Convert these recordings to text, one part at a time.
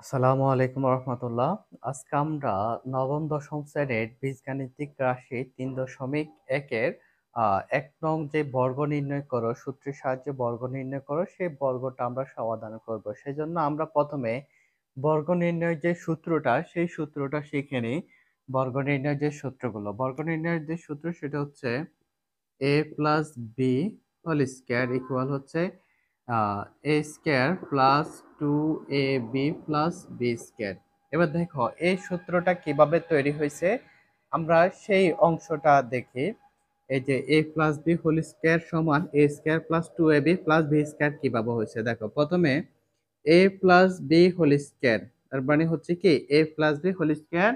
আসসালামু আলাইকুম রহমতুল্লাহ। আজকে আমরা নবম দশম শ্রেণীর বীজগাণিতিক রাশি ৩.১-এর ১ নং যে বর্গ নির্ণয় করো সূত্রের সাহায্যে বর্গ নির্ণয় করো সেই বর্গটা আমরা সমাধান করব। সেজন্য আমরা প্রথমে বর্গ নির্ণয়ের যে সূত্রটা সেই সূত্রটা শিখে নিই। বর্গ নির্ণয়ের যে সূত্রগুলো, বর্গ নির্ণয়ের যে সূত্র সেটা হচ্ছে a plus B whole square equal হচ্ছে A square plus 2ab plus B square. এবার দেখো এই সূত্রটা কিভাবে তৈরি হয়েছে আমরা সেই অংশটা দেখি। এই যে a plus B whole square সমান A square plus 2ab plus B square কিভাবে হয়েছে দেখো। প্রথমে a plus B whole square, তার মানে হচ্ছে কি a plus B whole square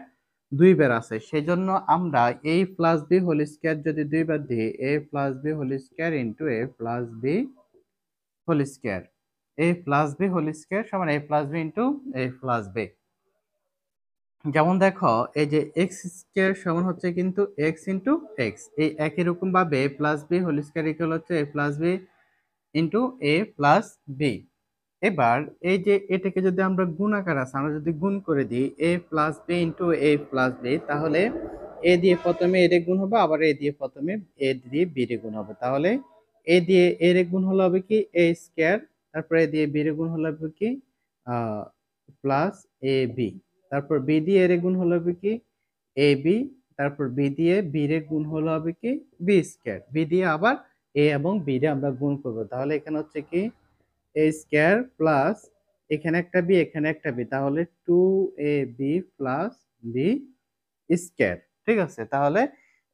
দুইবার আছে, সেজন্য আমরা a plus B whole square যদি দুইবার দিই a plus B whole square into a plus B whole square, a plus B whole square সমান a plus B into a plus B. যেমন দেখো এই যে এক্স স্কয়ার সমান হচ্ছে কিন্তু এক্স ইন্টু এক্স, এই একই রকম ভাবে a plus B whole square equal হচ্ছে a plus B into a plus B. এবার এই যে এটাকে যদি আমরা গুণাকার আছে আমরা যদি গুণ করে দিই a plus B into a plus B, তাহলে a দিয়ে প্রথমে a রে গুণ হবে, আবার a দিয়ে প্রথমে a দিয়ে b রে গুণ হবে। তাহলে a দিয়ে a রে গুণ হলো হবে কি a স্কয়ার, তারপর a দিয়ে b রে গুণ হলো হবে কি প্লাস a b, তারপর b দিয়ে a রে গুণ হলো হবে কি a b, তারপর b দিয়ে b রে গুণ হলো হবে কি b স্কয়ার, b দিয়ে আবার a এবং b রে আমরা গুণ করব। তাহলে এখানে হচ্ছে কি এ স্কয়ার প্লাস এখানে একটা বি এখানে একটা বি, তাহলে 2ab প্লাস বি স্কয়ার। ঠিক আছে, তাহলে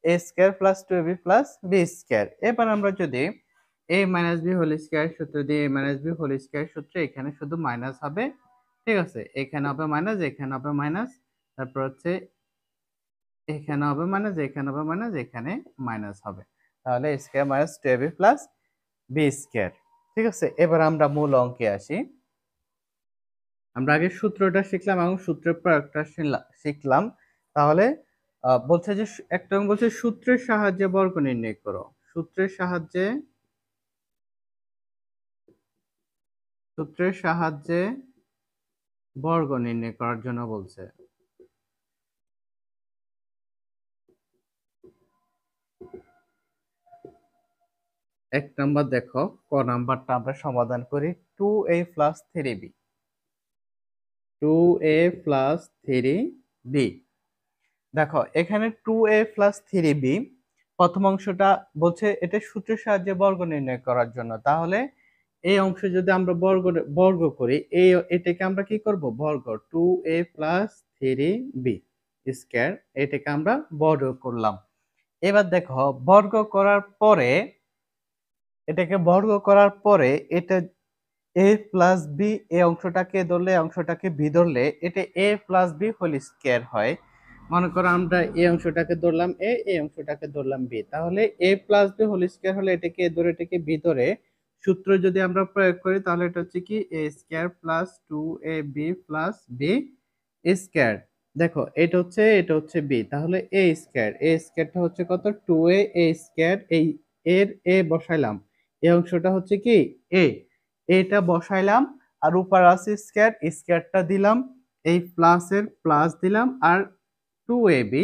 A square plus 2ab plus B square. এবার আমরা যদি a minus B whole square সূত্র দিয়ে a minus B whole square সূত্রে এখানে শুধু মাইনাস হবে। ঠিক আছে, এখানে হবে মাইনাস, এখানে হবে মাইনাস, তারপর হচ্ছে এখানে হবে মাইনাস, এখানে হবে মাইনাস, এখানে মাইনাস হবে। তাহলে a square minus 2ab plus B square. ঠিক আছে, এবার আমরা মূল অঙ্কে আসি। আমরা আগে সূত্রটা শিখলাম এবং সূত্রের প্রয়োগটা শিখলাম। তাহলে বলছে যে একটা বলছে সূত্রের সাহায্যে বর্গ নির্ণয় করো। সূত্রের সাহায্যে বর্গ নির্ণয় করার জন্য বলছে। এক নাম্বার দেখো, ক নাম্বারটা আমরা সমাধান করি। 2a plus 3b, 2a plus 3b। দেখো এখানে 2a প্লাস 3b প্রথম অংশটা বলছে এটা সূত্রের সাহায্যে বর্গ নির্ণয় করার জন্য। তাহলে এই অংশ যদি আমরা বর্গ করি, এটাকে আমরা কি করব বর্গ, 2a প্লাস 3b স্কয়ার, এটাকে আমরা বর্গ করলাম। এবার দেখো বর্গ করার পরে এটা a প্লাস বি, এই অংশটাকে ধরলে অংশটাকে বি ধরলে এটা a plus B whole square হয়। মনে করো আমরা এই অংশটাকে ধরলাম a, এই অংশটাকে ধরলাম b, তাহলে a plus B whole square হলে এটাকে a ধরে এটাকে b ধরে সূত্র যদি আমরা প্রয়োগ করি তাহলে এটা হচ্ছে কি a square plus 2ab plus b square. দেখো এটা হচ্ছে b, তাহলে a স্কয়ারটা হচ্ছে কত 2a স্কয়ার, এই এর a বসাইলাম, এই অংশটা হচ্ছে কি a, এটা বসাইলাম আর উপর আছে স্কয়ার, স্কয়ারটা দিলাম, এই প্লাসের প্লাস দিলাম আর 2ab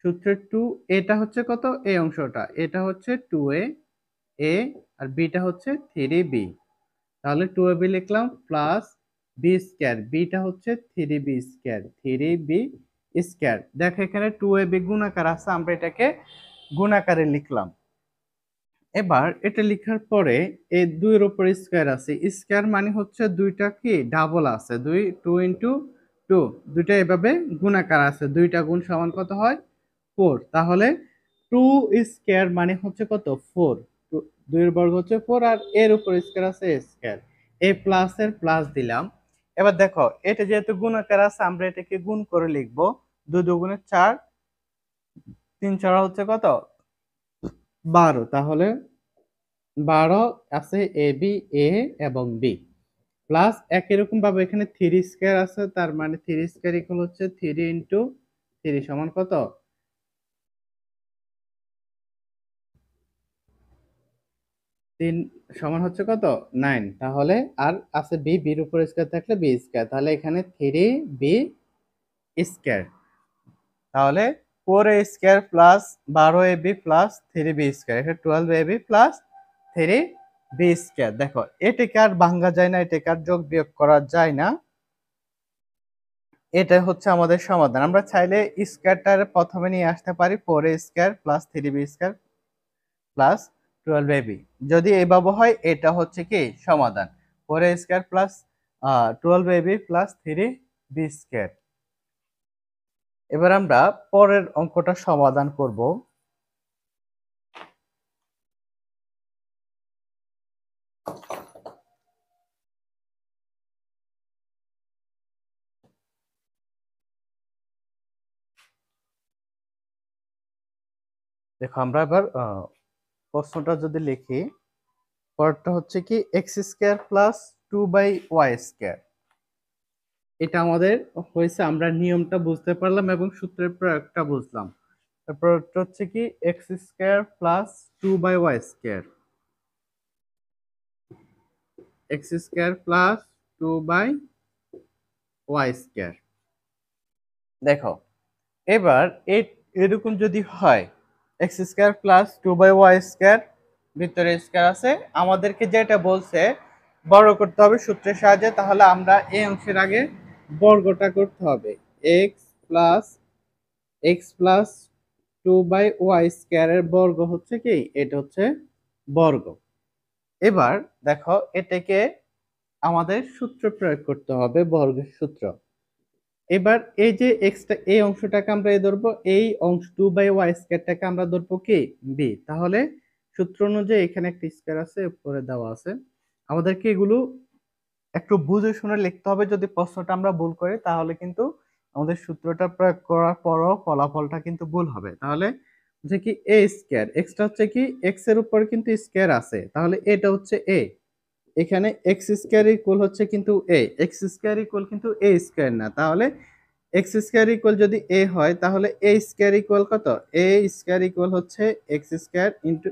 সূত্রের 2, এটা হচ্ছে কত এই অংশটা, এটা হচ্ছে 2a আর বিটা হচ্ছে 3b। তাহলে 2ab লিখলাম প্লাস বি স্কয়ার, বিটা হচ্ছে 3b স্কয়ার, 3b স্কয়ার। দেখো এখানে 2ab গুণাকার আছে, আমরা এটাকে গুণাকারে লিখলাম। এবার এটা লেখার পরে এই 2 এর উপর স্কয়ার আছে, স্কয়ার মানে হচ্ছে দুইটা কি ডাবল আছে, 2 ইনটু 2, দুইটা এভাবে গুণাকার আছে, দুইটা গুণ সমান কত হয় 4। তাহলে 2 স্কয়ার মানে হচ্ছে কত 4, 2 এর বর্গ হচ্ছে 4 আর এর উপর স্কয়ার আছে স্কয়ার, এই প্লাস এর প্লাস দিলাম। এবার দেখো এটা যেহেতু গুণাকার আছে আমরা এটাকে গুণ করে লিখব, 2 দুগুণে 4, 3 4 হচ্ছে কত 12, তাহলে 12 আছে এ বি, এ এবং বি প্লাস একই রকম ভাবে এখানে 3 স্কয়ার আছে, তার মানে 3 স্কয়ার ইকুয়াল হচ্ছে 3 ইনটু 3 সমান কত 3 সমান হচ্ছে কত 9, তাহলে আর আছে বি, বির উপর স্কয়ার থাকলে বি স্কয়ার, তাহলে এখানে 3b স্কয়ার, তাহলে 4a square plus 12ab plus 3b square, এটা 12ab প্লাস 3b স্কয়ার। দেখো এটাকে আর ভাঙা যায় না, এটাকে আর যোগ বিয়োগ করা যায় না, এটা হচ্ছে আমাদের সমাধান। আমরা চাইলে স্কয়ারটার প্রথমে নিয়ে আসতে পারি 4a square plus 3b square plus 12ab, যদি এইভাবে হয় এটা হচ্ছে কি সমাধান, 4a square plus 12ab plus 3b square. এবার আমরা পরের অঙ্কটা সমাধান করব। দেখো আমরা এবার প্রশ্নটা যদি লিখি, পরেরটা হচ্ছে কি x square plus 2/y square, এটা আমাদের হয়েছে, আমরা নিয়মটা বুঝতে পারলাম এবং সূত্রের প্রয়োগটা বুঝলাম। তারপর হচ্ছে কি x square plus 2/y square, x square plus 2/y square. দেখো এবার এরকম যদি হয় x square plus 2/y square, ভিতরে স্কয়ার আছে, আমাদেরকে যেটা বলছে বর্গ করতে হবে সূত্রের সাহায্যে, তাহলে আমরা এই অংশের আগে বর্গটা করতে হবে। x প্লাস 2/y স্কয়ারের বর্গ হচ্ছে কি, এটা হচ্ছে বর্গ। এবার দেখো এটাকে আমাদের সূত্র প্রয়োগ করতে হবে, বর্গের সূত্র। এবার এই যে এক্সটা, এই অংশটাকে আমরা এ ধরবো, এই অংশ 2/y স্কয়ারটাকে আমরা ধরবো কি বি, তাহলে সূত্র অনুযায়ী এখানে একটা স্কয়ার আছে উপরে দেওয়া আছে, আমাদেরকে এগুলো একটু বুঝে শুনে লিখতে হবে, যদি প্রশ্নটা আমরা ভুল করি তাহলে কিন্তু আমাদের সূত্রটা প্রয়োগ করার পরও ফলাফলটা কিন্তু ভুল হবে। তাহলে যে কি এ স্কয়ার, এক্সটা হচ্ছে কি এক্স এর উপর কিন্তু স্কয়ার আছে, তাহলে এটা হচ্ছে এ, এখানে এক্স স্কয়ার ইকুয়াল হচ্ছে কিন্তু এ, এক্স স্কয়ার ইকুয়াল কিন্তু এ স্কয়ার না, তাহলে এক্স স্কয়ার ইকুয়াল যদি এ হয় তাহলে এ স্কয়ার ইকুয়াল কত, এ স্কয়ার ইকুয়াল হচ্ছে x square into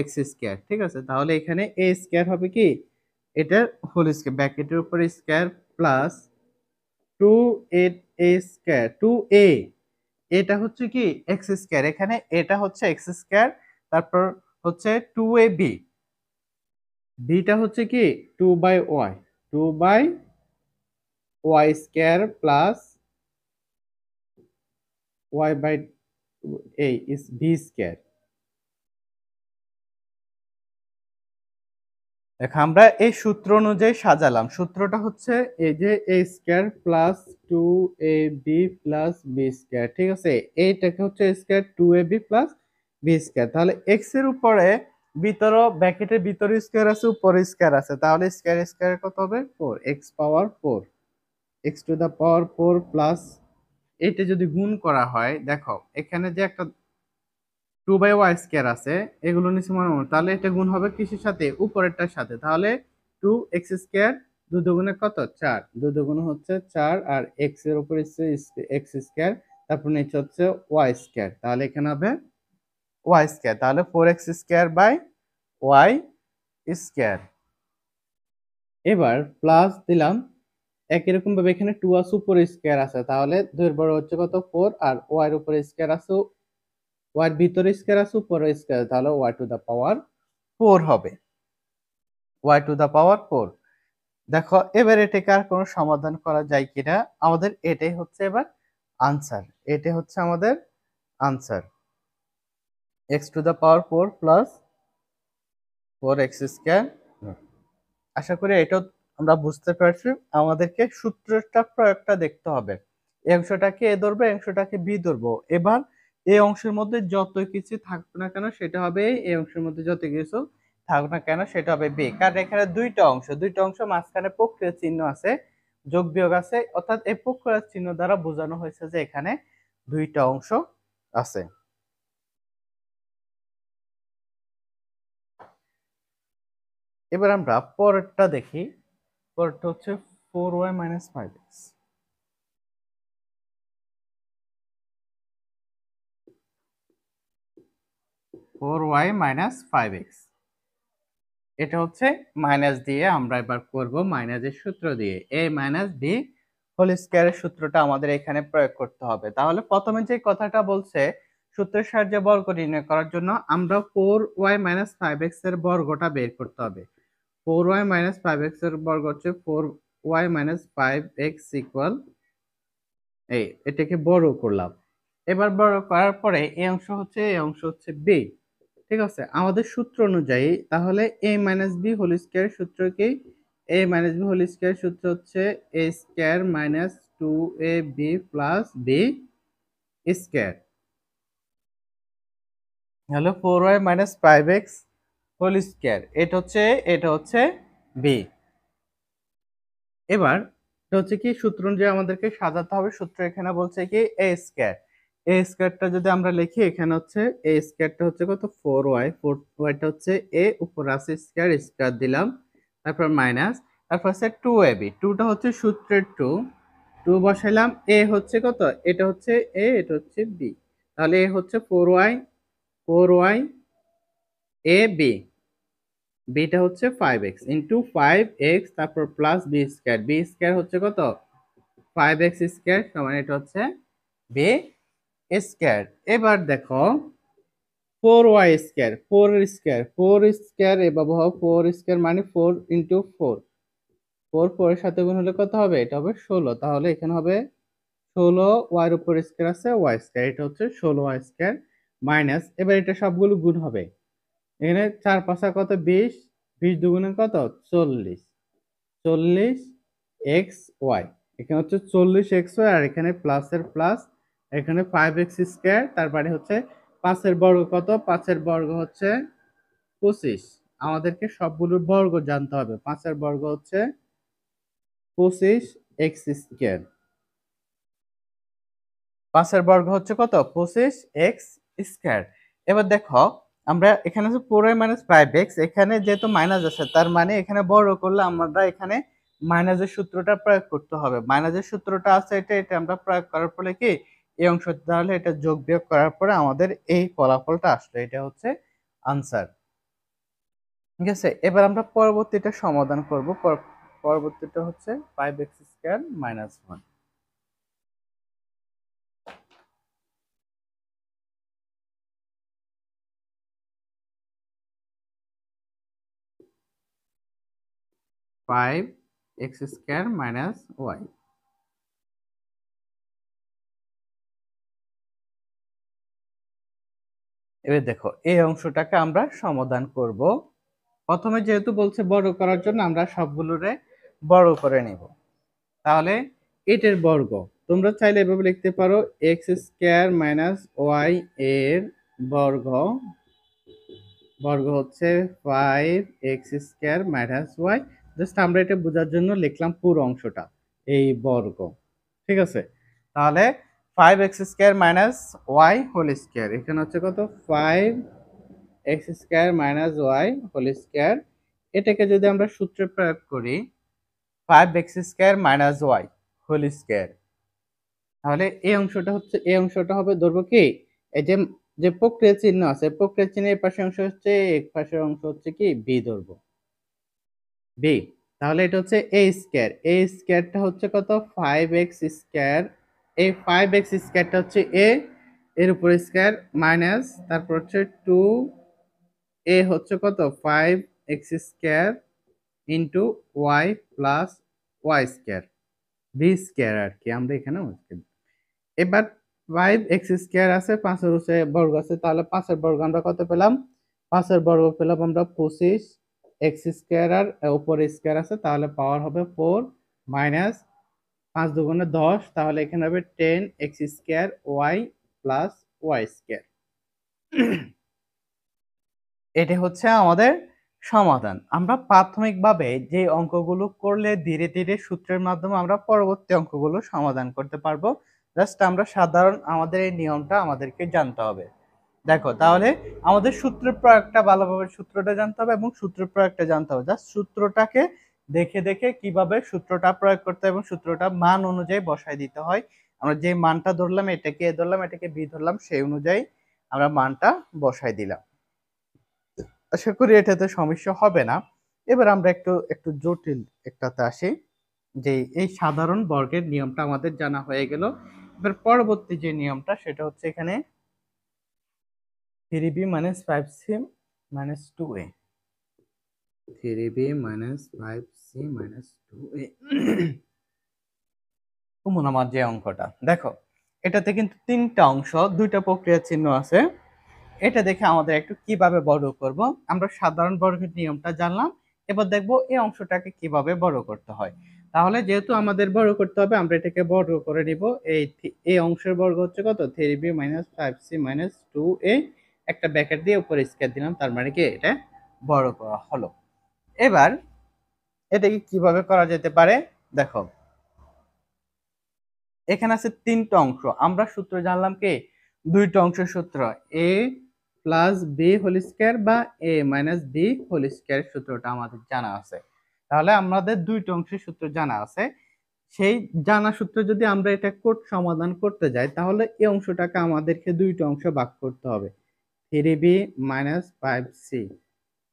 x square, ঠিক আছে। তাহলে এখানে এ স্কয়ার হবে কি এটার হোল স্কয়ার, ব্র্যাকেটের উপরে square plus 2a square, 2a, এটা হচ্ছে কি এক্স স্কয়ার, এখানে এটা হচ্ছে এক্স স্কয়ার, তারপর হচ্ছে 2ab, বিটা হচ্ছে কি 2/y, 2/y square plus y by a is b square. দেখো আমরা এই সূত্র অনুযায়ী সাজালাম, সূত্রটা হচ্ছে এই যে a square plus 2ab plus b square, ঠিক আছে, এইটাকে হচ্ছে square 2ab plus b square, তাহলে x এর উপরে ভিতর ব্র্যাকেটের ভিতরে স্কয়ার আছে, উপরে স্কয়ার আছে, তাহলে স্কয়ার স্কয়ার কত হবে 4, x power 4, x to the power 4 plus, এটা যদি গুণ করা হয়, দেখো এখানে যে একটা 2/y স্কয়ার আছে, এগুলো নিচে মনে মনে, তাহলে এটা গুণ হবে কিসের সাথে, উপরেরটার সাথে, তাহলে 2x স্কয়ার 2 দুগুণে কত 4, 2 দুগুণে হচ্ছে 4, আর x এর উপর হচ্ছে x স্কয়ার, তারপর নিচে হচ্ছে y স্কয়ার, তাহলে এখানে হবে y স্কয়ার, তাহলে 4x square by y square. এবার প্লাস দিলাম, একই রকম ভাবে এখানে 2 আছে, উপরে স্কয়ার আছে, তাহলে 2 এর বড় হচ্ছে কত 4, আর y এর উপরে স্কয়ার আছে, y এর ভিতরে স্কয়ার আছে, উপরে স্কয়ার, তাহলে y টু দা পাওয়ার 4 হবে, y টু দা পাওয়ার 4। দেখো এবার এটাকে আর কোনো সমাধান করা যায় কিনা, আমাদের এটাই হচ্ছে এবার আনসার, এটাই হচ্ছে আমাদের answer, x to the power 4 plus 4x square. আশা করি এটাও আমরা বুঝতে পারছি, আমাদেরকে সূত্রটা প্রয়োগটা দেখতে হবে, এই অংশটাকে এ ধরবো, এই অংশটাকে বি ধরবো, এবার এই অংশের মধ্যে যত কিছু থাকুক না কেন সেটা হবে A, এই অংশের মধ্যে যত কিছু থাকুক না কেন সেটা হবে বি, কারণ এখানে দুইটা অংশ মাঝখানে প্রক্রিয়া চিহ্ন আছে, যোগ বিয়োগ আছে, অর্থাৎ এই প্রক্রিয়া চিহ্ন দ্বারা বোঝানো হয়েছে যে এখানে দুইটা অংশ আছে। এবার আমরা পরেরটা দেখি, পরেরটা হচ্ছে 4y minus 5x, 4y minus 5x। এটা হচ্ছে মাইনাস দিয়ে আমরা এবার করব মাইনাসের সূত্র দিয়ে a মাইনাস b হোল স্কয়ারের সূত্রটা আমাদের এখানে প্রয়োগ করতে হবে। তাহলে প্রথমে যে কথাটা বলছে সূত্রের সাহায্যে বর্গ নির্ণয় করার জন্য আমরা 4y 5x এর বর্গটা বের করতে হবে। 4y 5x এর বর্গ হচ্ছে 4y 5x ইকুয়াল এটাকে বড় করলাম। এবার বড় করার পরে এই অংশ হচ্ছে b। ঠিক আছে, আমাদের সূত্র অনুযায়ী তাহলে a minus b whole square সূত্র কি? a minus b whole square সূত্র হচ্ছে a square minus 2ab plus b square হলো 4y 5x হোল স্কয়ার। এটা হচ্ছে b। এবার এটা হচ্ছে কি সূত্র অনুযায়ী আমাদেরকে সাজাতে হবে। সূত্র এখানে বলছে কি a স্কয়ার। a স্কয়ারটা যদি আমরা লিখি এখানে হচ্ছে a স্কয়ারটা হচ্ছে কত 4y, 4y-টা হচ্ছে a উপর আছে স্কয়ার, স্কয়ার দিলাম, তারপর মাইনাস, তারপর আছে 2ab, 2টা হচ্ছে সূত্রের 2, 2 বসাইলাম, a হচ্ছে কত, এটা হচ্ছে a, এটা হচ্ছে b, তাহলে a হচ্ছে 4y, 4y a b, beta হচ্ছে 5x ইন্টু 5x তারপর plus B square, B square হচ্ছে কত 5x স্কয়ার সমান এটা হচ্ছে বি স্কয়ার। এবার দেখো 4y স্কয়ার, 4 স্কয়ার, 4 স্কয়ার এভাবে হবে 4 স্কয়ার মানে 4 ইন্টু 4, 4 4 এর সাথে গুণ হলে কত হবে, এটা হবে 16, তাহলে এখানে হবে 16 y এর উপর স্কয়ার আছে y স্কয়ার, এটা হচ্ছে 16y স্কয়ার মাইনাস, এবার এটা সবগুলো গুণ হবে, এখানে 4 5 কত 20, 20 দুগুণে কত 40, 40 এক্স ওয়াই, এখানে হচ্ছে 40 এক্স ওয়াই আর এখানে প্লাসের প্লাস, এখানে 5x স্কয়ার, তারপরে হচ্ছে 5 এর বর্গ কত, 5 এর বর্গ হচ্ছে 25, আমাদেরকে সবগুলোর বর্গ জানতে হবে। 5 এর বর্গ হচ্ছে 25 এক্স স্কয়ার, 5 এর বর্গ হচ্ছে কত 25 এক্স স্কয়ার। এবার দেখো আমরা এখানে যে 4y 5x, এখানে যেহেতু মাইনাস আছে তার মানে এখানে বড় করলে আমরা এখানে মাইনাসের সূত্রটা প্রয়োগ করতে হবে। মাইনাসের সূত্রটা আছে এটা আমরা প্রয়োগ করার ফলে কি এই অংশটা, তাহলে এটা যোগ বিয়োগ করার পরে আমাদের এই ফলাফলটা আসলো, এটা হচ্ছে আনসার। ঠিক আছে, এবার আমরা পরবর্তীটা সমাধান করব। পরবর্তীটা হচ্ছে 5x square minus 1। 5x square minus y। এবার দেখো এই অংশটাকে আমরা সমাধান করব। প্রথমে যেহেতু বলছে বড় করার জন্য আমরা সবগুলোরে বড় করে নিব। তাহলে এটার বর্গ তোমরা চাইলে এভাবে লিখতে পারো এক্স স্কয়ার মাইনাস ওয়াই এর বর্গ, বর্গ হচ্ছে 5x square minus Y. Just আমরা এটা বোঝার জন্য লিখলাম পুরো অংশটা এই বর্গ। ঠিক আছে, তাহলে 5x square minus Y whole square, এখানে হচ্ছে কত 5x square minus Y whole square. এটাকে যদি আমরা সূত্রে প্রয়োগ করি 5x square minus Y whole square, তাহলে এই অংশটা হবে ধরবো কি এই যে যে প্রক্রিয়া চিহ্ন আছে, প্রক্রিয়া চিহ্নের পাশে অংশ হচ্ছে এক পাশের অংশ হচ্ছে কি বি ধরবো, বি। তাহলে এটা হচ্ছে এ স্কয়ার, এ স্কয়ারটা হচ্ছে কত 5x স্কয়ার, এই 5x স্কয়ারটা হচ্ছে এ এর উপর স্কয়ার মাইনাস, তারপর হচ্ছে 2 এ হচ্ছে কত 5x square into Y plus Y square, B square আর কি আমরা এখানে। এবার 5x স্কয়ার আছে, 5 এর উপরে বর্গ আছে, তাহলে 5 এর বর্গ আমরা কত পেলাম, 5 এর বর্গ পেলাম আমরা 25 x স্কয়ার আর উপরে স্কয়ার আছে, তাহলে পাওয়ার হবে 4 মাইনাস 5 দুগুণে 10, তাহলে এখানে হবে 10x square y plus y square. এটা হচ্ছে আমাদের সমাধান। আমরা প্রাথমিকভাবে যে অঙ্কগুলো করলে ধীরে ধীরে সূত্রের মাধ্যমে আমরা পরবর্তী অঙ্কগুলো সমাধান করতে পারবো। জাস্ট আমরা সাধারণ আমাদের এই নিয়মটা আমাদেরকে জানতে হবে। দেখো তাহলে আমাদের সূত্রের প্রয়োগটা ভালোভাবে সূত্রটা জানতে হবে এবং সূত্রের প্রয়োগটা জানতে হবে। জাস্ট সূত্রটাকে দেখে দেখে কিভাবে সূত্রটা প্রয়োগ করতে হয় এবং সূত্রটা মান অনুযায়ী বসায় দিতে হয়। আমরা যে মানটা ধরলাম, এটাকে এ ধরলাম, এটাকে বি ধরলাম, সেই অনুযায়ী আমরা মানটা বসায় দিলাম। আশা করি এটাতে সমস্যা হবে না। এবার আমরা একটু একটু জটিল একটাতে আসি। যে এই সাধারণ বর্গের নিয়মটা আমাদের জানা হয়ে গেল। এবার পরবর্তী যে নিয়মটা সেটা হচ্ছে এখানে 3b - 5c - 2a 3b - 5c - 2a common আমার যে অঙ্কটা দেখো, এটাতে কিন্তু তিনটা অংশ, দুইটা প্রক্রিয়া চিহ্ন আছে। এটা দেখে আমাদের একটু কিভাবে বড় করব। আমরা সাধারণ বর্গের নিয়মটা জানলাম। এবার দেখব এই অংশটাকে কিভাবে বড় করতে হয়। তাহলে যেহেতু আমাদের বড় করতে হবে, আমরা এটাকে বড় করে নিব। এই অংশের বর্গ হচ্ছে কত? 3b - 5c - 2a। একটা ব্র্যাকেট দিয়ে উপরে স্কয়ার দিলাম, তার মানে কি এটা বড় করা হলো। এবার এটাকে কিভাবে করা যেতে পারে দেখো, এখানে আছে তিনটা অংশ। আমরা সূত্র জানলাম কি? দুইটা অংশের সূত্র, a plus B whole square বা a minus B whole square সূত্রটা আমাদের জানা আছে। তাহলে আমাদের দুইটা অংশের সূত্র জানা আছে। সেই জানা সূত্রে যদি আমরা এটা সমাধান করতে যাই, তাহলে এই অংশটাকে আমাদেরকে দুইটা অংশ ভাগ করতে হবে। 3b - 5c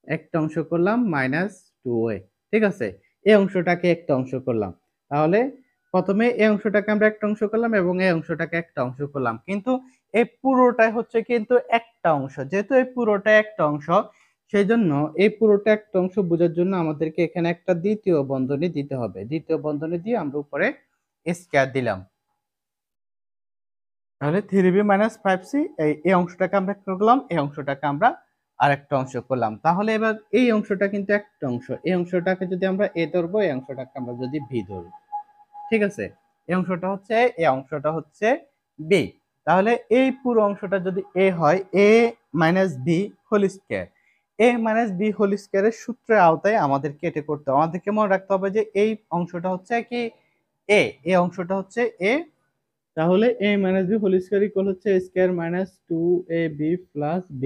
একটা অংশ করলাম মাইনাস 2a, ঠিক আছে? এই অংশটাকে একটা অংশ করলাম। তাহলে প্রথমে এই অংশটাকে আমরা একটা অংশ করলাম এবং এই অংশটাকে একটা অংশ করলাম, কিন্তু এই পুরোটাই হচ্ছে কিন্তু একটা অংশ। যেহেতু এই পুরোটা একটা অংশ, সেই জন্য এই পুরোটা একটা অংশ বোঝার জন্য আমাদেরকে এখানে একটা দ্বিতীয় বন্ধনী দিতে হবে। দ্বিতীয় বন্ধনী দিয়ে আমরা উপরে স্কয়ার দিলাম। তাহলে 3b - 5c এই অংশটাকে আমরা করলাম, এই অংশটাকে আমরা আরেকটা অংশ করলাম। তাহলে এবার এই অংশটা কিন্তু একটা অংশ। এই অংশটাকে যদি আমরা a ধরবো, এই অংশটাকে আমরা যদি b ধরবো, ঠিক আছে? এই অংশটা হচ্ছে a, এই অংশটা হচ্ছে b। তাহলে এই পুরো অংশটা যদি a হয়, a minus b whole square. a minus b whole স্কয়ারের সূত্রের আওতায় আমাদেরকে এটা করতে হবে। আমাদেরকে মনে রাখতে হবে যে এই অংশটা হচ্ছে কি a, এই অংশটা হচ্ছে a। তাহলে a minus B whole square equal হচ্ছে a square minus 2ab plus b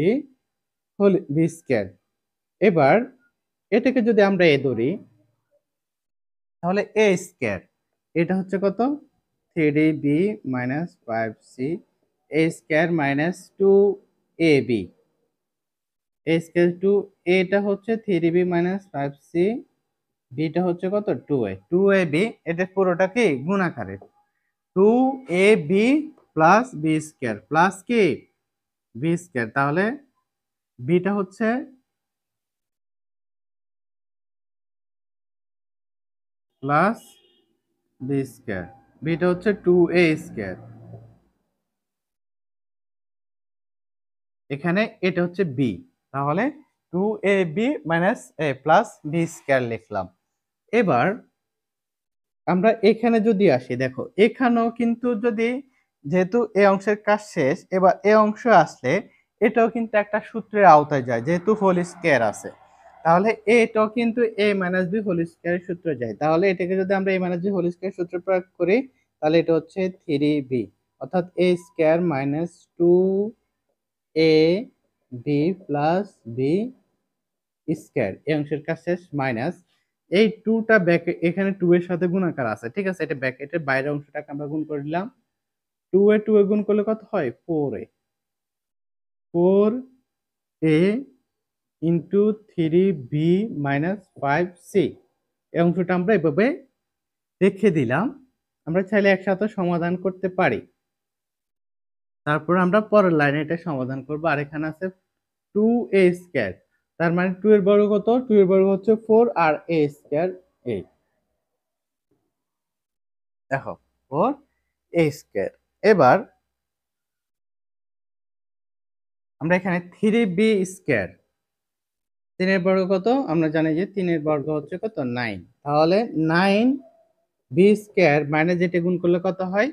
whole B square. এবার এটাকে যদি আমরা a ধরি, তাহলে a স্কয়ার এটা হচ্ছে কত? 3b minus 5c a square minus 2ab a square two এটা হচ্ছে 3b মাইনাস 5c, bটা হচ্ছে কত? 2ab। এটা পুরোটা কি গুণাকারে 2ab plus b square plus কি b স্কয়ার। তাহলে বিটা হচ্ছে প্লাস বি স্কয়ার, বিটা হচ্ছে 2a স্কয়ার। এখানে এটা হচ্ছে বি। তাহলে 2ab minus a plus B square লিখলাম। এবার আমরা এখানে যদি আসি, দেখো এখানেও কিন্তু যদি, যেহেতু এই অংশের কাজ শেষ, এবার এই অংশ আসলে এটাও কিন্তু একটা সূত্রের আওতায় যায়, যেহেতু হোল স্কয়ার আছে। তাহলে এটাও কিন্তু a মাইনাস বি হোল স্কয়ারের সূত্রে যায়। তাহলে এটাকে যদি আমরা a minus B whole square সূত্র প্রয়োগ করি, তাহলে এটা হচ্ছে 3b, অর্থাৎ a square minus 2a B plus B square. এই অংশের কাজ শেষ মাইনাস এই 2টা এখানে 2 এর সাথে গুণাকার আছে, ঠিক আছে? এটা ব্র্যাকেটের বাইরের অংশটাকে আমরা গুণ করে দিলাম। 2 এ গুণ করলে কত হয়? 4a, 4a into 3b minus 5c। এই অংশটা আমরা এভাবে রেখে দিলাম। আমরা চাইলে একসাথে সমাধান করতে পারি। তারপর আমরা পরের লাইনে এটা সমাধান করব। আর এখানে আছে 2a স্কয়ার, তার মানে 2 এর বর্গ কত? 2 এর বর্গ হচ্ছে 4 আর a স্কয়ার 8। দেখো 4a স্কয়ার। এবার আমরা এখানে 3b স্কয়ার, 3 এর বর্গ কত? আমরা জানি যে 3 এর বর্গ হচ্ছে কত? 9। তাহলে 9b স্কয়ার মাইনাস যেটা গুণ করলে কত হয়?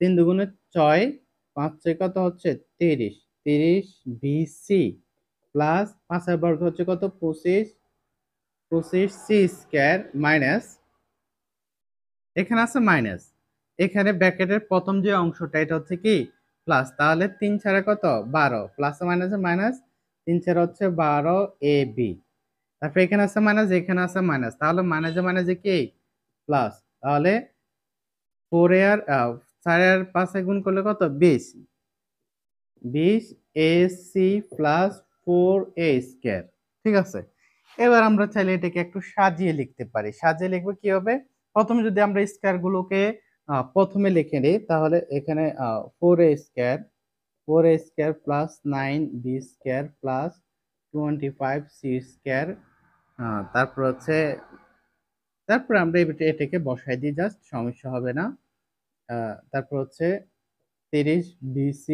3 দুগুণে 6, 5 6 কত হচ্ছে? 30, 30bc প্লাস 5 এর বর্গ হচ্ছে কত? 25, 25c স্কয়ার মাইনাস, এখানে আছে মাইনাস, এখানে ব্র্যাকেটের প্রথম যে অংশটা এটা হচ্ছে কি প্লাস। তাহলে 3 ছাড়া কত? 12, প্লাস মাইনাসে মাইনাস, 3 ছাড়া হচ্ছে 12 এ বি। তারপর এখানে আছে মাইনাস, এখানে আছে মাইনাস, তাহলে মাইনাসে মাইনাসে কি প্লাস। তাহলে 4 এ আর 4 আর 5 এ গুণ করলে কত? 20, 20 A C plus 4 A square. ঠিক আছে। এবার আমরা চাইলে এটাকে একটু সাজিয়ে লিখতে পারি। সাজিয়ে লিখবো কিভাবে? প্রথমে যদি আমরা স্কয়ার গুলোকে প্রথমে লিখে নিই তাহলে এখানে 4a square 4a square plus 9b square plus 25c square তারপর হচ্ছে তারপর আমরা এটাকে বসাই দিই, জাস্ট সমস্যা হবে না। তারপর হচ্ছে 30bc,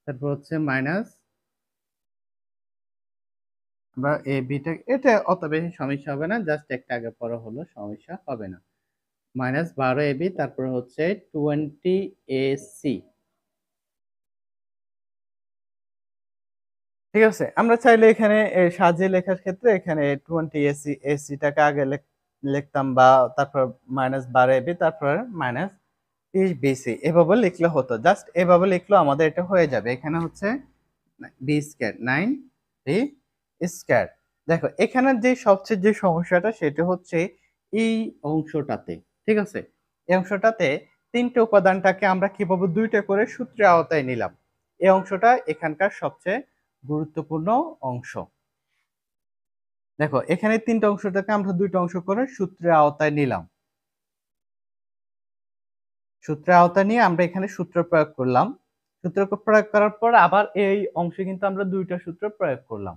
তারপর হচ্ছে মাইনাস আমরা এ বিটা, এটা অত বেশি সমস্যা হবে না, জাস্ট একটা আগে পরে হলো সমস্যা হবে না। মাইনাস 12ab, তারপর হচ্ছে 20ac। ঠিক আছে, আমরা চাইলে এখানে সাজিয়ে লেখার ক্ষেত্রে এখানে 20ac টাকে আগে লিখতাম, বা তারপর মাইনাস 12ab, তারপর মাইনাস 30bc এভাবে লিখলে হতো। জাস্ট এভাবে লিখলেও আমাদের এটা হয়ে যাবে। এখানে হচ্ছে বি স্কয়ার 9b স্কয়ার। দেখো এখানে যে সবচেয়ে যে সমস্যাটা সেটা হচ্ছে এই অংশটাতে। ঠিক আছে, এই অংশটাতে তিনটে উপাদানটাকে আমরা কিভাবে দুইটা করে সূত্রের আওতায় নিলাম। এই অংশটা এখানকার সবচেয়ে গুরুত্বপূর্ণ অংশ। দেখো এখানে তিনটা অংশটাকে আমরা দুইটা অংশ করে সূত্রের আওতায় নিলাম। সূত্রের আওতায় নিয়ে আমরা এখানে সূত্র প্রয়োগ করলাম। সূত্র প্রয়োগ করার পর আবার এই অংশে কিন্তু আমরা দুইটা সূত্র প্রয়োগ করলাম।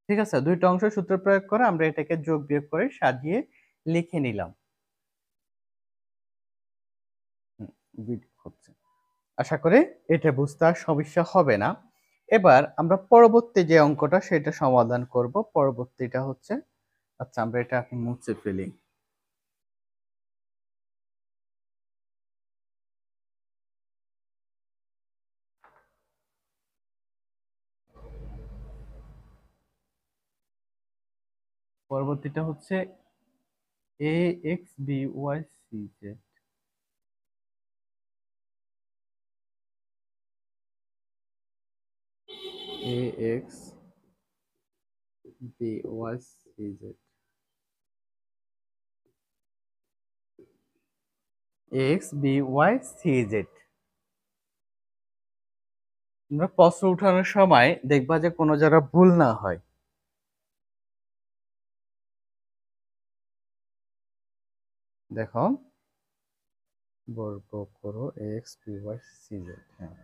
ঠিক আছে, দুইটা অংশ সূত্র প্রয়োগ করে আমরা এটাকে যোগ বিয়োগ করে সাজিয়ে লিখে নিলাম। হচ্ছে, আশা করি এটা বুঝতে আর সমস্যা হবে না। এবার আমরা পরবর্তী যে অঙ্কটা সেটা সমাধান করব। পরবর্তীটা হচ্ছে, আচ্ছা আমরা এটা এখন মুছে ফেলি। পরবর্তীটা হচ্ছে A X B Y C Z. A X B Y C Z, X B Y C Z. আমরা প্রশ্ন উঠানোর সময় দেখবা যে কোনো জায়গা ভুল না হয়। দেখো বর্গ করো X B Y C Z. হ্যাঁ,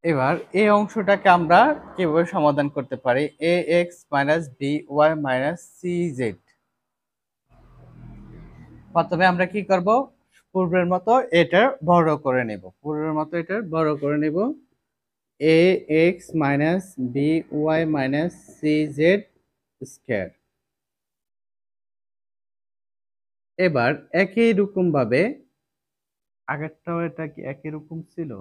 এবার এই অংশটাকে আমরা কিভাবে সমাধান করতে পারি? A X minus B Y minus C Z. প্রথমে আমরা কি করব? পূর্বের মতো এটার বড় করে নেব। পূর্বের মতো এটার বড় করে নেব। A X minus B Y minus C Z square. এবার একই রকম ভাবে, আগেরটাও এটা কি একই রকম ছিল?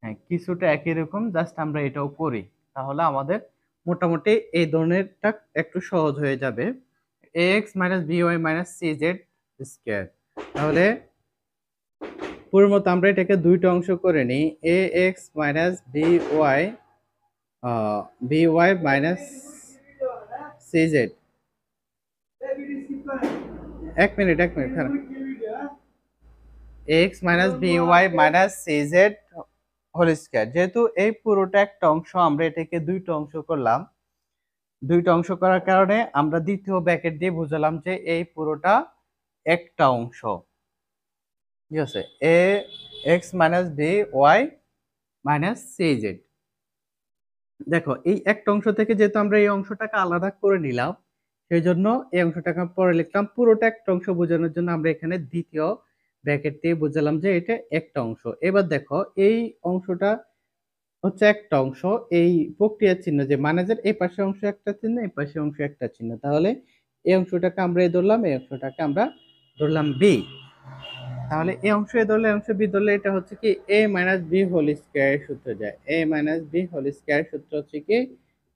হ্যাঁ, কিছুটা একই রকম, জাস্ট আমরা এটাও করি, তাহলে আমাদের মোটামুটি এই ধরনেরটা একটু সহজ হয়ে যাবে। ax minus by minus cz square. তাহলে পুরো মতো আমরা এটাকে দুইটা অংশ করে নিই। ax minus by minus cz। এক মিনিট খারাপ। ax minus by minus cz whole square. যেহেতু এই পুরোটা একটা অংশ, আমরা এটাকে দুইটা অংশ করলাম। দুইটা অংশ করার কারণে আমরা দ্বিতীয় ব্র্যাকেট দিয়ে বুঝালাম যে এই পুরোটা একটা অংশ। ঠিক আছে, A X minus B Y minus C Z. দেখো এই একটা অংশ থেকে যেহেতু আমরা এই অংশটাকে আলাদা করে নিলাম, সেই জন্য এই অংশটাকে পরে লিখলাম। পুরোটা একটা অংশ বোঝানোর জন্য আমরা এখানে দ্বিতীয় ব্র্যাকেট দিয়ে বুঝালাম যে এটা একটা অংশ। এবার দেখো এই অংশটা হচ্ছে একটা অংশ। এই প্রক্রিয়ার চিহ্ন যে মাইনাসের এই পাশে অংশ একটা চিহ্ন, এই পাশে অংশ একটা চিহ্ন, তাহলে এই অংশটাকে আমরা এ ধরলাম, এই অংশটাকে আমরা ধরলাম বি। তাহলে এই অংশ এ ধরলে, অংশ বি ধরলে এটা হচ্ছে কি A minus B whole square সূত্র যায়। A minus B whole square সূত্র হচ্ছে কি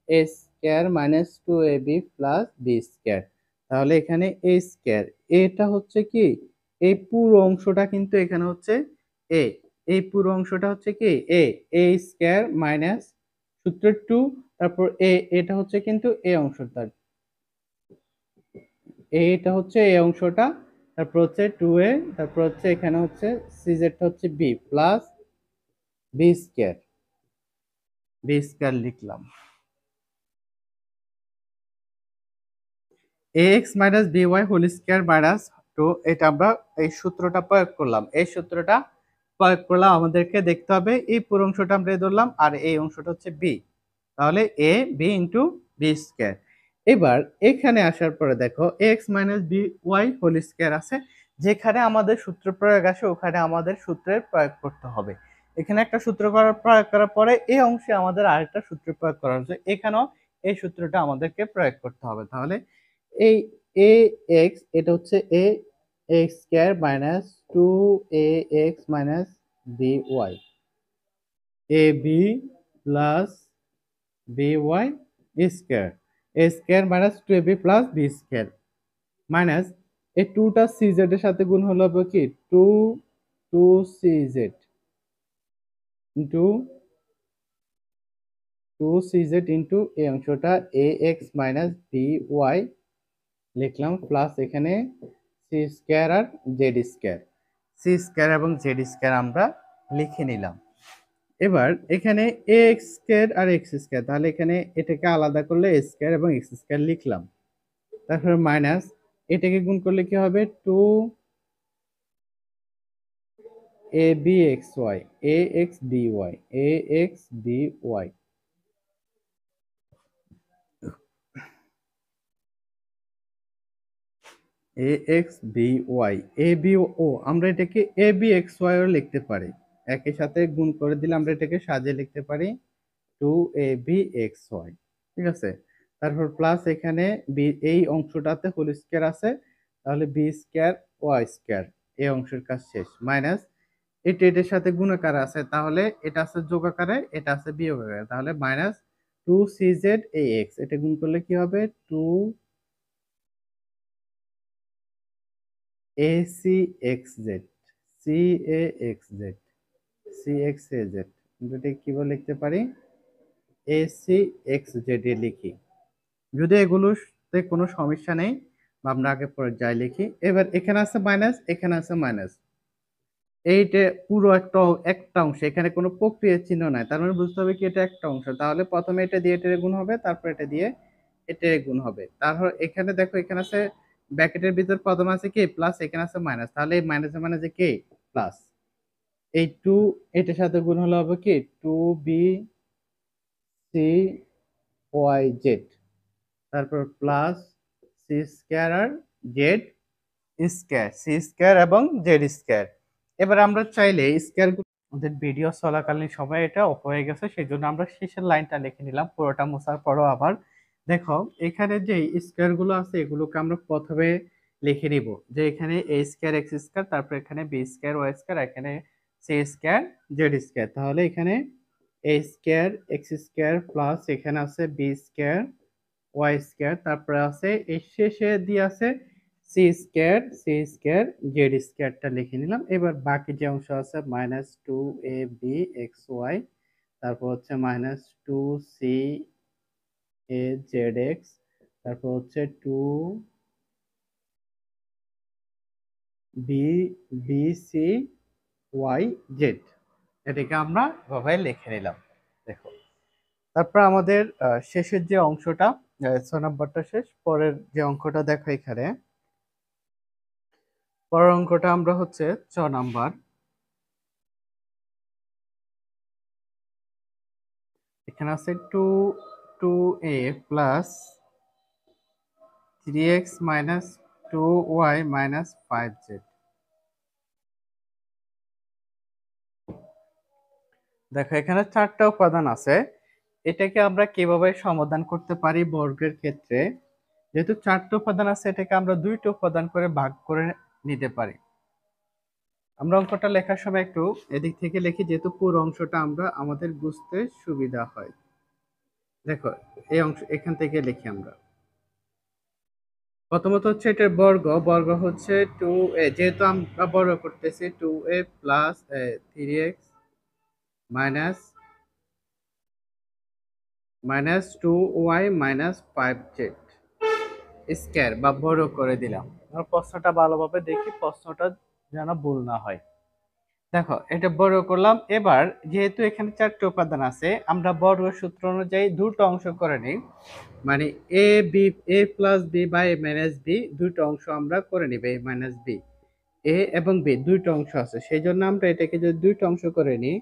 A square minus 2ab plus B square. তাহলে এখানে এ স্কয়ার, এটা হচ্ছে কি এই পুরো অংশটা কিন্তু এখানে হচ্ছে এ, এই পুরো অংশটা হচ্ছে কি এ, এ স্কয়ার মাইনাস সূত্র 2, তারপর এ, এটা হচ্ছে কিন্তু এ অংশটা, এটা হচ্ছে এই অংশটা, তারপর হচ্ছে 2a, তারপর হচ্ছে এখানে হচ্ছে সিজেডটা হচ্ছে b plus B square. B square লিখলাম। A X minus B Y whole square minus 2, এটা আমরা এই সূত্রটা প্রয়োগ করলাম। এই সূত্রটা প্রয়োগ করলাম, আমাদেরকে দেখতে হবে এই পুরো অংশটা আমরা ধরলাম আর এই অংশটা হচ্ছে বি, তাহলে A B into B square. এবার এখানে আসার পরে দেখো X minus B Y whole square আছে, যেখানে আমাদের সূত্র প্রয়োগ আসে ওখানে আমাদের সূত্রের প্রয়োগ করতে হবে। এখানে একটা সূত্র প্রয়োগ করার পরে এই অংশে আমাদের আরেকটা সূত্র প্রয়োগ করা হচ্ছে, এখানেও এই সূত্রটা আমাদেরকে প্রয়োগ করতে হবে। তাহলে এই এ এক্স এটা হচ্ছে A X square minus 2ax minus B Y, A B plus B Y square, A square minus 2ab plus B square minus এই 2টা সিজেড এর সাথে গুণ হলো হবে কি 2 সিজেড ইন্টু 2cz ইন্টু এই অংশটা এ এক্স মাইনাস বি ওয়াই লিখলাম, প্লাস এখানে সি স্কয়ার আর জেড স্কয়ার, সি স্কয়ার এবং জেড স্কয়ার আমরা লিখে নিলাম। এবার এখানে এ এক্স স্কয়ার আর এক্স স্কয়ার, তাহলে এখানে এটাকে আলাদা করলে এ স্কয়ার এবং এক্স স্কয়ার লিখলাম, তারপর মাইনাস এটাকে গুণ করলে কি হবে 2 A B x Y, A X B Y, A X B Y, A X B Y, A B ও আমরা এটাকে এ বি এক্স ওয়াই ও লিখতে পারি, একই সাথে গুণ করে দিলে আমরা এটাকে সাজিয়ে লিখতে পারি 2ab(x, y) ঠিক আছে। তারপর প্লাস এখানে বি এই অংশটাতে হোল স্কয়ার আছে, তাহলে বি স্কয়ার ওয়াই স্কয়ার, এই অংশের কাজ শেষ, মাইনাস এটা এটার সাথে গুণাকার আছে, তাহলে এটা আছে যোগ আকারে, এটা আছে বিয়োগ আকারে, তাহলে মাইনাস 2cz(ax), এটা গুণ করলে কি হবে 2acxz, caxz, cxaz, এটা কিভাবে লিখতে পারি acxz এ লিখি। যদি এগুলোতে কোনো সমস্যা নেই বা আমরা আগে পরে যাই লিখি। এবার এখানে আছে মাইনাস, এখানে আছে মাইনাস, এইটা পুরো একটা অংশ, এখানে কোনো প্রক্রিয়ার চিহ্ন নাই, তার মানে বুঝতে হবে কি এটা একটা অংশ, তাহলে প্রথমে এটা দিয়ে এটা গুণ হবে, তারপর এটা দিয়ে এটা গুণ হবে। তারপর এখানে দেখো এখানে আছে ব্র্যাকেটের ভিতর প্রথমে আছে কি প্লাস, এখানে আছে মাইনাস, তাহলে এই মাইনাসে মানে যে কি প্লাস, এই 2 এটার সাথে গুণ হলে হবে কি 2bc(y, z), তারপর প্লাস সি স্কয়ার আর জেড স্কয়ার, সি স্কয়ার এবং জেড স্কয়ার। এবার আমরা চাইলে স্কয়ার আমাদের ভিডিও চলাকালীন সময় এটা অফ হয়ে গেছে, সেই জন্য আমরা শেষের লাইনটা লিখে নিলাম, পুরোটা মোছার পরও আবার দেখো এখানে যে স্কয়ার গুলো আছে এগুলোকে আমরা প্রথমে লিখে নিব, যে এখানে এ স্কয়ার এক্স স্কয়ার, তারপর এখানে বি স্কয়ার ওয়াই স্কয়ার, এখানে সি স্কয়ার জেড স্কয়ার, তাহলে এখানে এ স্কয়ার এক্স স্কয়ার প্লাস এখানে আছে বি স্কয়ার ওয়াই স্কয়ার, তারপরে আছে এই শেষে দিয়ে আছে সি স্কয়ার জেড স্কয়ারটা লিখে নিলাম। এবার বাকি যে অংশ আছে মাইনাস 2ab(x, y), তারপর হচ্ছে মাইনাস 2c(a, z, x), তারপর হচ্ছে 2b(c, y, z), এটাকে আমরা এভাবে লিখে নিলাম। দেখো তারপর আমাদের শেষের যে অংশটা 6 নাম্বারটা শেষ, পরের যে অঙ্কটা দেখো এখানে পরের অঙ্কটা আমরা হচ্ছে 6 নাম্বার, এখানে আছে 2a plus 3x minus 2y minus 5z। দেখো এখানে 4টা উপাদান আছে, এটাকে আমরা কিভাবে সমাধান করতে পারি বর্গের ক্ষেত্রে, যেহেতু 4টা উপাদান আছে এটাকে আমরা 2টা উপাদান করে ভাগ করে নিতে পারি। আমরা অঙ্কটা লেখার সময় একটু এদিক থেকে লিখি, যেহেতু পুরো অংশটা আমরা আমাদের বুঝতে সুবিধা হয়। দেখো এই অংশ এখান থেকে লিখি আমরা, প্রথমত হচ্ছে এটার বর্গ হচ্ছে 2a, যেহেতু আমরা বর্গ করতেছি 2a plus 3x minus 2y minus 5z square, বা বর্গ করে দিলাম। আমরা প্রশ্নটা ভালোভাবে দেখি, প্রশ্নটা যেন ভুল না হয়। দেখো এটা বড় করলাম। এবার যেহেতু এখানে চারটে উপাদান আছে, আমরা বর্গ সূত্র অনুযায়ী দুটো অংশ করে নিই। মানে A B, A plus B by A minus B, দুটো অংশ আমরা করে নিব। এ মাইনাস বি, এ এবং বি দুইটা অংশ আছে, সেই জন্য আমরা এটাকে যদি দুইটা অংশ করে নিই,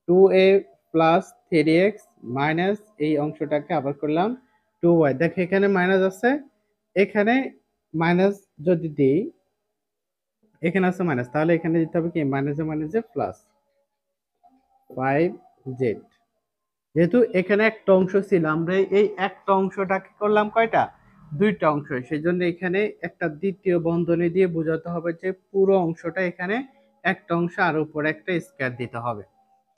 2a প্লাস 3x মাইনাস এই অংশটাকে আবার করলাম 2y। দেখো এখানে মাইনাস আছে, এখানে মাইনাস যদি দিই, এখানে আছে মাইনাস, তাহলে এখানে দিতে হবে কি মাইনাসে মাইনাসে প্লাস 5z। যেহেতু এখানে একটা অংশ ছিল, আমরা এই একটা অংশটাকে করলাম কয়টা, দুইটা অংশ, সেই জন্য এখানে একটা দ্বিতীয় বন্ধনী দিয়ে বোঝাতে হবে যে পুরো অংশটা এখানে একটা অংশ আর উপরে একটা স্কয়ার দিতে হবে।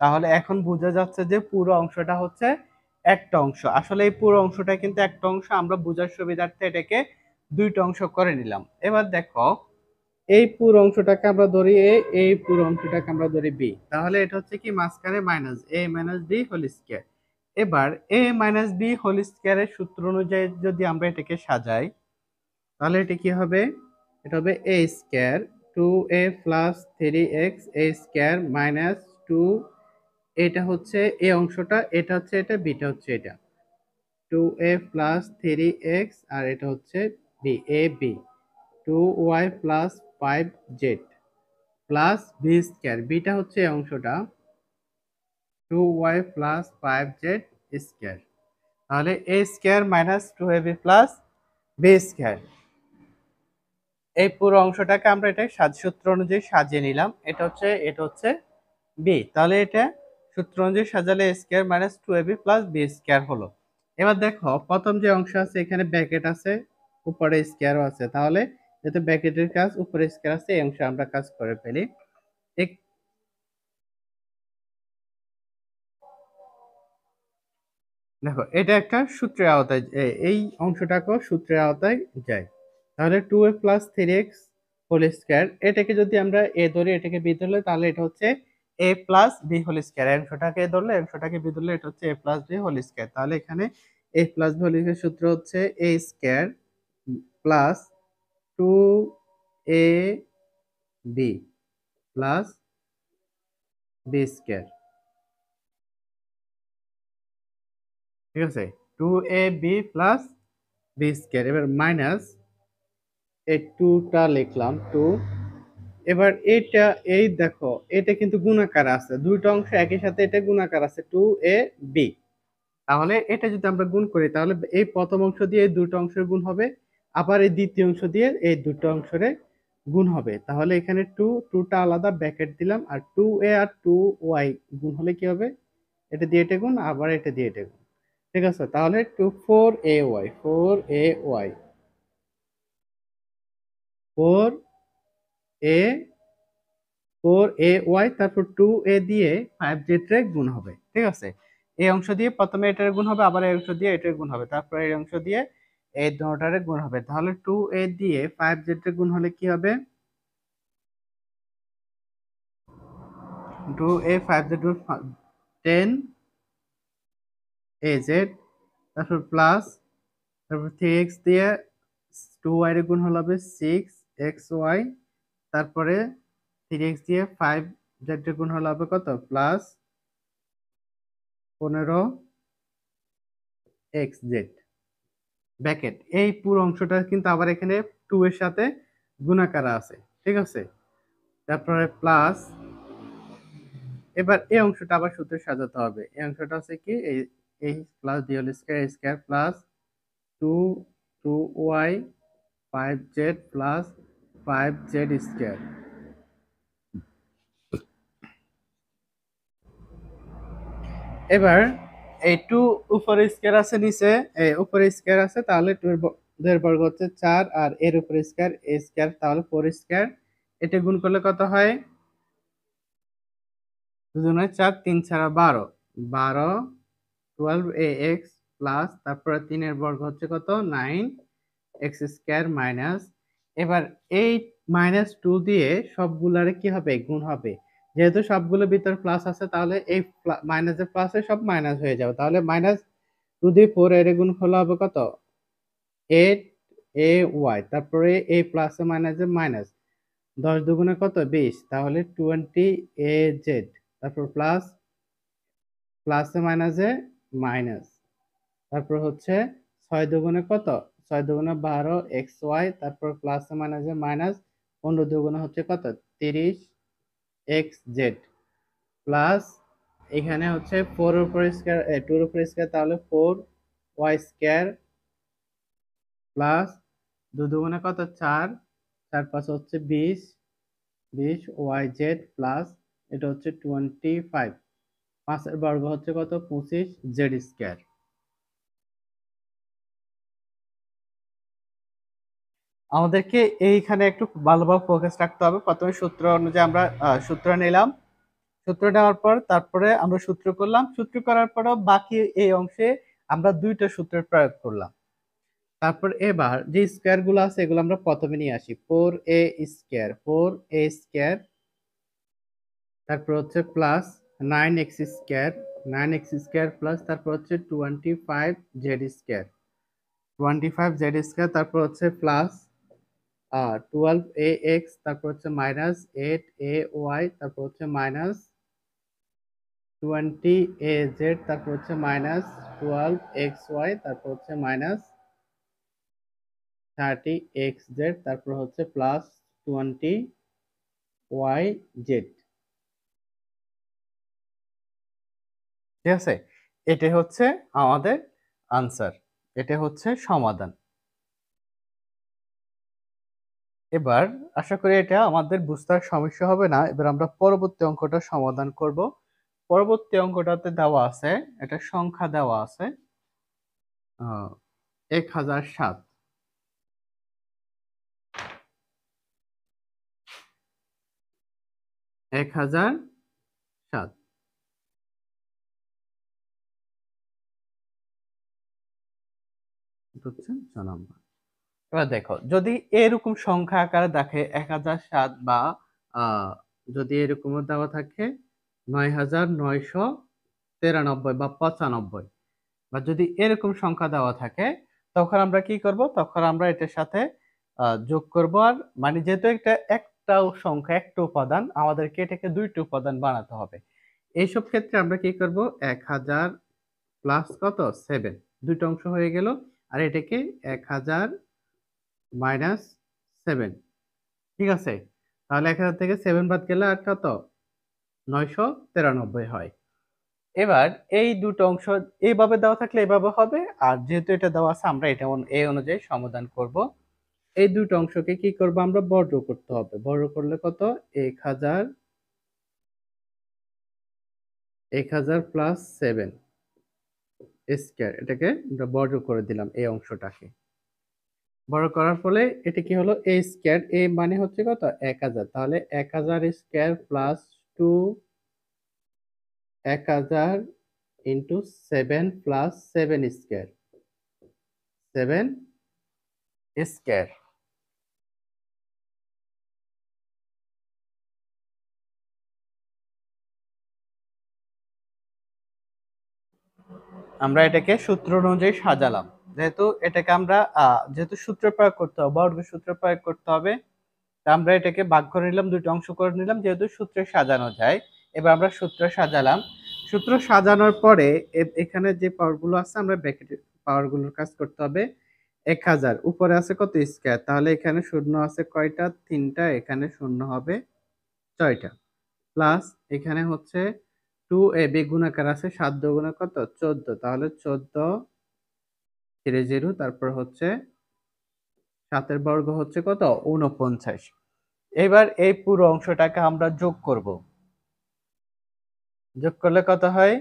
তাহলে এখন বোঝা যাচ্ছে যে পুরো অংশটা হচ্ছে একটা অংশ। আসলে এই পুরো অংশটা কিন্তু একটা অংশ, আমরা বোঝার সুবিধার্থে এটাকে দুইটা অংশ করে নিলাম। এবার দেখো এই পুরো অংশটাকে আমরা ধরি এ, এই পুরো অংশটাকে আমরা ধরি বি, তাহলে এটা হচ্ছে কি মাঝখানে মাইনাস এ মাইনাস বি হোল স্কয়ার। এবার এ মাইনাস বি হোল স্কয়ারের সূত্র অনুযায়ী যদি আমরা এটাকে সাজাই, তাহলে এটা কি হবে, এটা হবে এ স্কয়ার 2a প্লাস 3x এ স্কয়ার মাইনাস 2, এটা হচ্ছে এ অংশটা, এটা হচ্ছে এটা, বিটা হচ্ছে এটা, 2a প্লাস 3x আর এটা হচ্ছে B, A B 2y plus 5z plus B square, বিটা হচ্ছে এই অংশটা 2y প্লাস 5z স্কয়ার। তাহলে a square minus 2ab plus B square, এই পুরো অংশটাকে আমরা এটা সূত্র অনুযায়ী সাজিয়ে নিলাম। এটা হচ্ছে বি, তাহলে এটা সূত্র অনুযায়ী সাজালে a square minus 2ab plus B square হলো। এবার দেখো প্রথম যে অংশ আছে এখানে ব্র্যাকেট আছে, উপরে স্কয়ারও আছে, তাহলে যেহেতু ব্র্যাকেটের কাজ উপরে স্কয়ার আছে, এই অংশে আমরা কাজ করে ফেলি। দেখো এটা একটা সূত্রের আওতায়, এই অংশটাকেও সূত্রের আওতায় যায়। তাহলে 2a plus 3x whole square, এটাকে যদি আমরা এ ধরি, এটাকে বি ধরলে, তাহলে এটা হচ্ছে A plus B whole square. অংশটাকে এ ধরলে, অংশটাকে বি ধরলে, এটা হচ্ছে A plus B whole square. তাহলে এখানে A plus B whole square সূত্র হচ্ছে A square plus 2a B plus B square, ঠিক আছে, 2a B plus B square. এবার মাইনাস এই 2টা লিখলাম 2। এবার এটা, এই দেখো এটা কিন্তু গুণাকার আছে, দুইটা অংশ একই সাথে এটা গুণাকার আছে 2a বি। তাহলে এটা যদি আমরা গুণ করি, তাহলে এই প্রথম অংশ দিয়ে এই দুটো অংশের গুণ হবে, আবার এই দ্বিতীয় অংশ দিয়ে এই দুটো অংশের গুণ হবে। তাহলে এখানে 2টা আলাদা ব্র্যাকেট দিলাম, আর 2a আর 2y গুণ হলে কি হবে, এটা দিয়ে এটা গুণ, আবার এটা দিয়ে এটা গুণ, ঠিক আছে। তাহলে 4ay 4ay 4a y, তারপর 2a দিয়ে 5z এর গুণ হবে, ঠিক আছে। এই অংশ দিয়ে প্রথমে এটার গুণ হবে, আবার এই অংশ দিয়ে এটার গুণ হবে, তারপর এই অংশ দিয়ে এই দুটোটার গুণ হবে। তাহলে 2a দিয়ে 5z এর গুণ হলে কি হবে, 2a 5z গুণ 10az, তারপর প্লাস, তারপর 3x দিয়ে 2y এর গুণ হলে হবে 6xy, তারপরে 3x দিয়ে 5z এর গুণ হলে হবে কত, প্লাস 15xz ব্র্যাকেট। এই পুরো অংশটা কিন্তু আবার এখানে 2 এর সাথে গুণাকার আছে, ঠিক আছে। তারপরে প্লাস, এবার এই অংশটা আবার সূত্রে সাজাতে হবে। এই অংশটা আছে কি, এই plus D whole square square plus 2 2y 5z plus 5z square. এবার এই 2 উপরে স্কয়ার আছে, নিচে এই উপরে স্কয়ার আছে, তাহলে 2 এর বর্গ হচ্ছে 4, আর এর উপরে স্কয়ার এ স্কয়ার, তাহলে 4 স্কয়ার। এটা গুণ করলে কত হয়, 2 দুগুণে 4, 3 ছাড়া 12, 12 12ax প্লাস, তারপরে 3 এর বর্গ হচ্ছে কত, 9x স্কয়ার মাইনাস। এবার এই -2 দিয়ে সবগুলারে কি হবে, গুণ হবে। যেহেতু সবগুলো ভিতর প্লাস আছে, তাহলে এই মাইনাসের প্লাসে সব মাইনাস হয়ে যাবে। তাহলে -2 দিয়ে 4 এর গুণ হলো হবে কত, 8ay, তারপরে এই প্লাসে মাইনাসে মাইনাস 10 দুগুণে কত? 20, তাহলে 20az, তারপর প্লাস, প্লাসে মাইনাসে মাইনাস, তারপর হচ্ছে 6 দুগুণে কত? 6 দুগুণে 12 xy, তারপর প্লাসে মাইনাসে মাইনাস, 15 দুগুণে হচ্ছে কত? 30 xz, প্লাস এখানে হচ্ছে 4 এর উপর স্কয়ার, 2 এর উপর স্কয়ার, তাহলে 4y স্কয়ার, প্লাস 2 দুগুণে কত? 4, 4 5 হচ্ছে 20, 20 yz, প্লাস এটা হচ্ছে 25, 5 এর বর্গ হচ্ছে কত? 25 z স্কয়ার। আমাদেরকে এইখানে একটু ভালোভাবে ফোকাস রাখতে হবে। প্রথমে সূত্র অনুযায়ী আমরা সূত্র নিলাম। সূত্র নেওয়ার পর তারপরে আমরা সূত্র করলাম। সূত্র করার পরও বাকি এই অংশে আমরা দুইটা সূত্রের প্রয়োগ করলাম। তারপর এবার যে স্কয়ার গুলো আছে এগুলো আমরা প্রথমে নিয়ে আসি। 4a স্কয়ার, 4a স্কয়ার, তারপর হচ্ছে plus 9x square, 9x square, plus তারপর হচ্ছে 25z স্কয়ার, 25z স্কয়ার, তারপর হচ্ছে প্লাস 12ax, তারপর হচ্ছে মাইনাস 8ay, তারপর হচ্ছে মাইনাস 20az, তারপর হচ্ছে মাইনাস 12xy, তারপর হচ্ছে মাইনাস 30xz, তারপর হচ্ছে প্লাস 20yz। ঠিক আছে? এটা হচ্ছে আমাদের আনসার। এটা হচ্ছে সমাধান। এবার আশা করি এটা আমাদের বুঝতে আর সমস্যা হবে না। এবার আমরা পরবর্তী অঙ্কটা সমাধান করব। পরবর্তী অঙ্কটাতে দেওয়া আছে, এটা সংখ্যা দেওয়া আছে 1007। 1007 হচ্ছে 6 নম্বর। এবার দেখো, যদি এরকম সংখ্যা আকারে দেখে 1007, বা যদি এরকমও দেওয়া থাকে 9993 বা 95, বা যদি এরকম সংখ্যা দেওয়া থাকে, তখন আমরা কি করব? তখন আমরা এটার সাথে যোগ করব। আর মানে যেহেতু এটা একটা সংখ্যা, একটা উপাদান, আমাদেরকে এটাকে দুইটা উপাদান বানাতে হবে। এইসব ক্ষেত্রে আমরা কি করব? 1000 প্লাস কত? 7, দুইটা অংশ হয়ে গেল। আর এটাকে 1000 মাইনাস 7। ঠিক আছে? তাহলে 1000 থেকে 7 বাদ গেলে আর কত? 993 হয়। এবার এই দুটো অংশ এইভাবে দেওয়া থাকলে এভাবে হবে, আর যেহেতু এটা দেওয়া আছে আমরা এটা এই অনুযায়ী সমাধান করব। এই দুটো অংশকে কি করব? আমরা বর্গ করতে হবে। বর্গ করলে কত? 1000, 1000 প্লাস 7 স্কয়ার, এটাকে আমরা বর্গ করে দিলাম এই অংশটাকে। বর্গ করার ফলে এটা কি হলো? a স্কয়ার, a মানে হচ্ছে কত? 1000, তাহলে 1000 square plus 2, 1000 into 7 plus 7 square, 7 square. আমরা এটাকে সূত্র অনুযায়ী সাজালাম। যেহেতু এটাকে আমরা যেহেতু সূত্র প্রয়োগ করতে হবে, বর্গ সূত্র প্রয়োগ করতে হবে, তা আমরা এটাকে ভাগ করে নিলাম, দুটো অংশ করে নিলাম, যেহেতু সূত্রে সাজানো যায়। এবার আমরা সূত্র সাজালাম। সূত্র সাজানোর পরে এখানে যে পাওয়ারগুলো আছে আমরা ব্র্যাকেটে পাওয়ারগুলোর কাজ করতে হবে। 1000 উপরে আছে কত? স্কয়ার, তাহলে এখানে শূন্য আছে কয়টা? 3টা, এখানে শূন্য হবে 6টা, প্লাস এখানে হচ্ছে 2ab গুণাকার আছে, 7 দুগুণে কত? 14, তাহলে 14 0, তারপর হচ্ছে 7 এর বর্গ হচ্ছে কত? 49। এবার এই পুরো অংশটাকে আমরা যোগ করব। যোগ করলে কত হয়?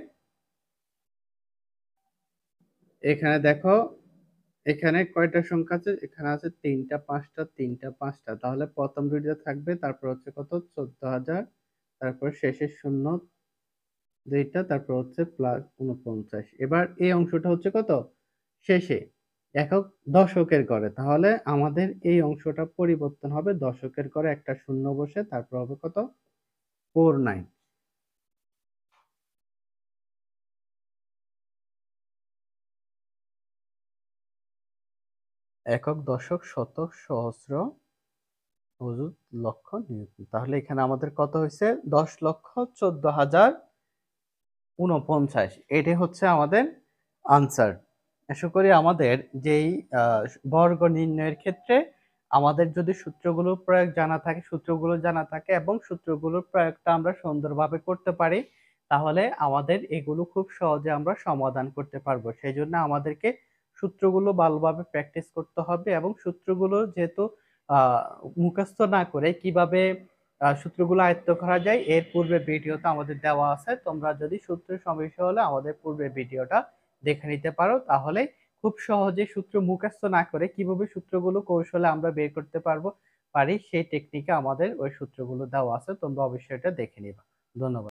এখানে দেখো, এখানে কয়টা সংখ্যা আছে? এখানে আছে 3টা 5টা, 3টা 5টা, তাহলে প্রথম দুইটা থাকবে, তারপর হচ্ছে কত? 14000, তারপর শেষে শূন্য দুইটা, তারপর হচ্ছে প্লাস 49। এবার এই অংশটা হচ্ছে কত? শেষে একক দশকের ঘরে, তাহলে আমাদের এই অংশটা পরিবর্তন হবে দশকের ঘরে, একটা শূন্য বসে, তারপর হবে কত? 49। একক, দশক, শতক, সহস্র, অযুত লক্ষ নিউটন। তাহলে এখানে আমাদের কত হয়েছে? 10,14,049। এটাই হচ্ছে আমাদের আনসার। আশা করি আমাদের যেই বর্গ নির্ণয়ের ক্ষেত্রে আমাদের যদি সূত্রগুলোর প্রয়োগ জানা থাকে, সূত্রগুলো জানা থাকে এবং সূত্রগুলোর প্রয়োগটা আমরা সুন্দরভাবে করতে পারি, তাহলে আমাদের এগুলো খুব সহজে আমরা সমাধান করতে পারবো। সেই জন্য আমাদেরকে সূত্রগুলো ভালোভাবে প্র্যাকটিস করতে হবে এবং সূত্রগুলো যেহেতু আহ মুখস্থ না করে কিভাবে সূত্রগুলো আয়ত্ত করা যায় এর পূর্বে ভিডিওতে আমাদের দেওয়া আছে। তোমরা যদি সূত্রের সমস্যা হলে আমাদের পূর্বের ভিডিওটা দেখে নিতে পারো, তাহলে খুব সহজে সূত্র মুখস্থ না করে কিভাবে সূত্রগুলো কৌশলে আমরা বের করতে পারি সেই টেকনিকে আমাদের ওই সূত্রগুলো দেওয়া আছে। তোমরা অবশ্যই এটা দেখে নিবা। ধন্যবাদ।